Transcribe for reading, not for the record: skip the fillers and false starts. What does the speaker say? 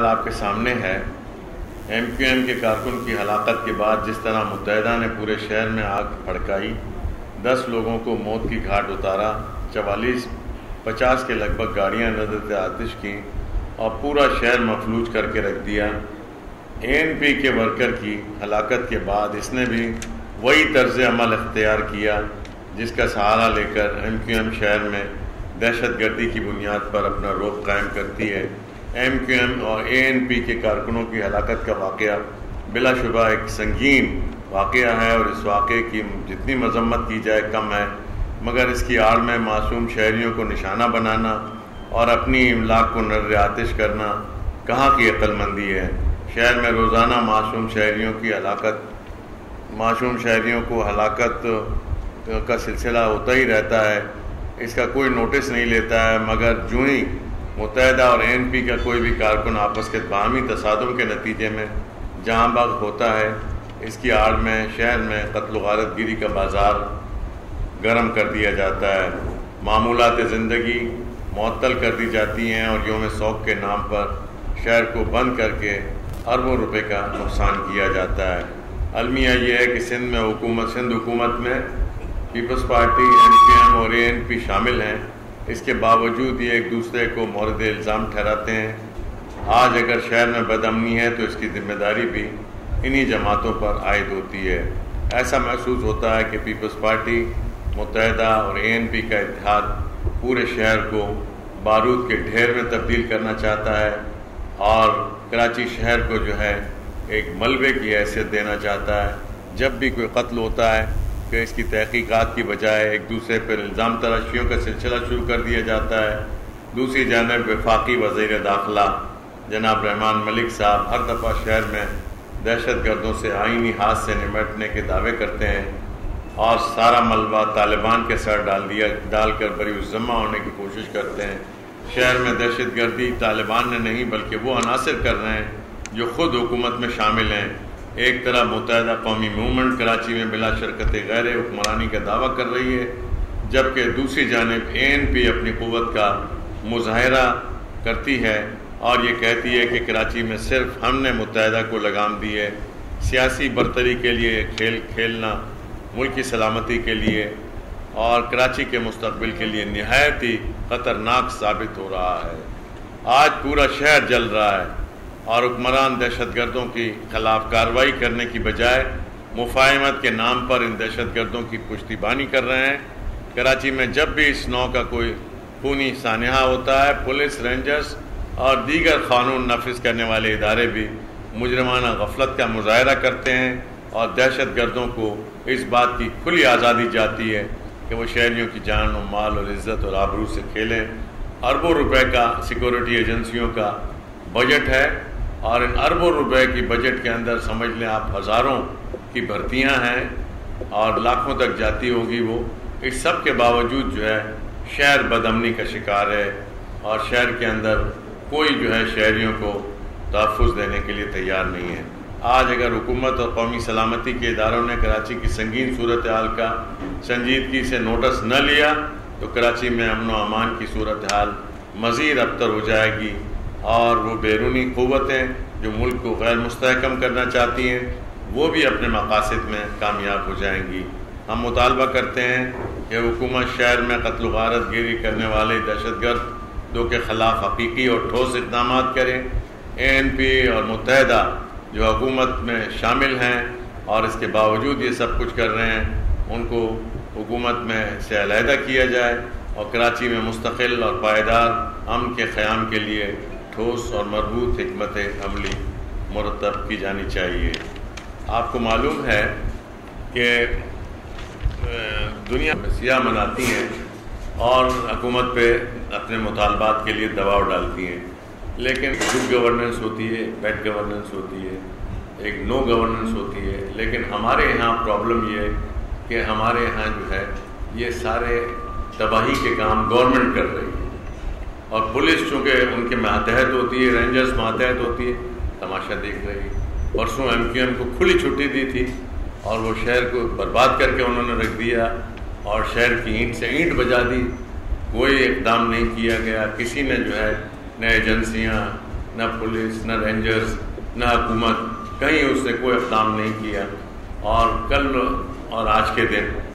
آپ کے سامنے ہے ایم کیو ایم کے کارکن کی ہلاکت کے بعد جس طرح متحدہ نے پورے شہر میں آگ بھڑکائی، 10 لوگوں کو موت کی گھاٹ اتارا، 44-50 کے لگ بھگ گاڑیاں نظر آتش کیں اور پورا شہر مفلوج کر کے رکھ دیا۔ اے این پی کے ورکر کی ہلاکت کے بعد اس نے بھی وہی طرز عمل اختیار کیا جس کا سہارا لے کر ایم کیو ایم شہر میں دہشت گردی کی بنیاد پر اپنا رخ قائم کرتی ہے۔ ایم کیو ایم اور اے این پی کے کارکنوں کی ہلاکت کا واقعہ بلا شبہ ایک سنگین واقعہ ہے اور اس واقعے کی جتنی مذمت کی جائے کم ہے، مگر اس کی آڑ میں معصوم شہریوں کو نشانہ بنانا اور اپنی املاک کو نذر آتش کرنا کہاں کی عقل مندی ہے۔ شہر میں روزانہ معصوم شہریوں کو ہلاکت کا سلسلہ ہوتا ہی رہتا ہے، اس کا کوئی نوٹس نہیں لیتا ہے، مگر جو ہی متحدہ اور اے این پی کا کوئی بھی کارکن آپس کے باہمی تصادم کے نتیجے میں جاں بحق ہوتا ہے، اس کی آڑ میں شہر میں قتل و غارت گیری کا بازار گرم کر دیا جاتا ہے، معمولات زندگی معطل کر دی جاتی ہیں اور یوم سوگ کے نام پر شہر کو بند کر کے اربوں روپے کا نقصان کیا جاتا ہے۔ المیہ یہ ہے کہ سندھ حکومت میں Peoples Party, M Q M اور اے این پی شامل ہیں، اس کے باوجود یہ ایک دوسرے کو مورد الزام ٹھہراتے ہیں۔ آج اگر شہر میں بد امنی ہے تو اس کی ذمہ داری بھی انہی جماعتوں پر عائد ہوتی ہے۔ ایسا محسوس ہوتا ہے کہ پیپلز پارٹی، متحدہ اور اے این پی کا اتحاد پورے شہر کو بارود کے ڈھیر میں تبدیل کرنا چاہتا ہے اور کراچی شہر کو جو ہے ایک ملبے کی حیثیت دینا چاہتا ہے۔ جب بھی کوئی قتل ہوتا ہے کہ اس کی تحقیقات کی بجائے ایک دوسرے پر الزام تراشیوں کا سلسلہ شروع کر دیا جاتا ہے۔ دوسری جانب وفاقی وزیر داخلہ جناب رحمان ملک صاحب ہر دفعہ شہر میں دہشت گردوں سے آئینی ہاتھ سے نمٹنے کے دعوے کرتے ہیں اور سارا ملبہ طالبان کے سر ڈال کر بری الذمہ ہونے کی کوشش کرتے ہیں۔ شہر میں دہشت گردی طالبان نے نہیں بلکہ وہ عناصر کر رہے ہیں جو خود حکومت میں شامل ہیں۔ ایک طرح متحدہ قومی موومنٹ کراچی میں بلا شرکت غیر حکمرانی کا دعویٰ کر رہی ہے، جبکہ دوسری جانب اے این پی اپنی قوت کا مظاہرہ کرتی ہے اور یہ کہتی ہے کہ کراچی میں صرف ہم نے متحدہ کو لگام دی ہے۔ سیاسی برتری کے لیے کھیل کھیلنا ملک کی سلامتی کے لیے اور کراچی کے مستقبل کے لیے نہایت ہی خطرناک ثابت ہو رہا ہے۔ آج پورا شہر جل رہا ہے اور حکمران دہشت گردوں کی خلاف کارروائی کرنے کی بجائے مفاہمت کے نام پر ان دہشت گردوں کی پشتیبانی کر رہے ہیں۔ کراچی میں جب بھی اس نوع کا کوئی خونی سانحہ ہوتا ہے، پولیس، رینجرز اور دیگر قانون نافذ کرنے والے ادارے بھی مجرمانہ غفلت کا مظاہرہ کرتے ہیں اور دہشت گردوں کو اس بات کی کھلی آزادی جاتی ہے کہ وہ شہریوں کی جان و مال اور عزت اور آبرو سے کھیلیں۔ اربوں روپے کا سیکورٹی ایجنسیوں کا بجٹ ہے اور ان اربوں روپے کی بجٹ کے اندر سمجھ لیں آپ ہزاروں کی بھرتیاں ہیں اور لاکھوں تک جاتی ہوگی وہ۔ اس سب کے باوجود جو ہے شہر بد امنی کا شکار ہے اور شہر کے اندر کوئی جو ہے شہریوں کو تحفظ دینے کے لیے تیار نہیں ہے۔ آج اگر حکومت اور قومی سلامتی کے اداروں نے کراچی کی سنگین صورتحال کا سنجیدگی سے نوٹس نہ لیا تو کراچی میں امن و امان کی صورتحال مزید ابتر ہو جائے گی اور وہ بیرونی قوتیں جو ملک کو غیر مستحکم کرنا چاہتی ہیں وہ بھی اپنے مقاصد میں کامیاب ہو جائیں گی۔ ہم مطالبہ کرتے ہیں کہ حکومت شہر میں قتل و غارت گیری کرنے والے دہشت گردوں کے خلاف حقیقی اور ٹھوس اقدامات کریں۔ اے این پی اور متحدہ جو حکومت میں شامل ہیں اور اس کے باوجود یہ سب کچھ کر رہے ہیں، ان کو حکومت میں سے علیحدہ کیا جائے اور کراچی میں مستقل اور پائیدار امن کے قیام کے لیے ٹھوس اور مربوط حکمت عملی مرتب کی جانی چاہیے۔ آپ کو معلوم ہے کہ دنیا میں سیاہ مناتی ہیں اور حکومت پہ اپنے مطالبات کے لیے دباؤ ڈالتی ہیں، لیکن گڈ گورننس ہوتی ہے، بیڈ گورننس ہوتی ہے، ایک نو گورننس ہوتی ہے۔ لیکن ہمارے یہاں پرابلم یہ ہے کہ ہمارے یہاں جو ہے یہ سارے تباہی کے کام گورنمنٹ کر رہی ہے اور پولیس چونکہ ان کے ماتحت ہوتی ہے، رینجرز ماتحت ہوتی ہے، تماشا دیکھ رہی ہے۔ پرسوں ایم کیو ایم کو کھلی چھٹی دی تھی اور وہ شہر کو برباد کر کے انہوں نے رکھ دیا اور شہر کی اینٹ سے اینٹ بجا دی، کوئی اقدام نہیں کیا گیا۔ کسی نے جو ہے نہ ایجنسیاں، نہ پولیس، نہ رینجرز، نہ حکومت، کہیں اس نے کوئی اقدام نہیں کیا. اور کل اور آج کے دن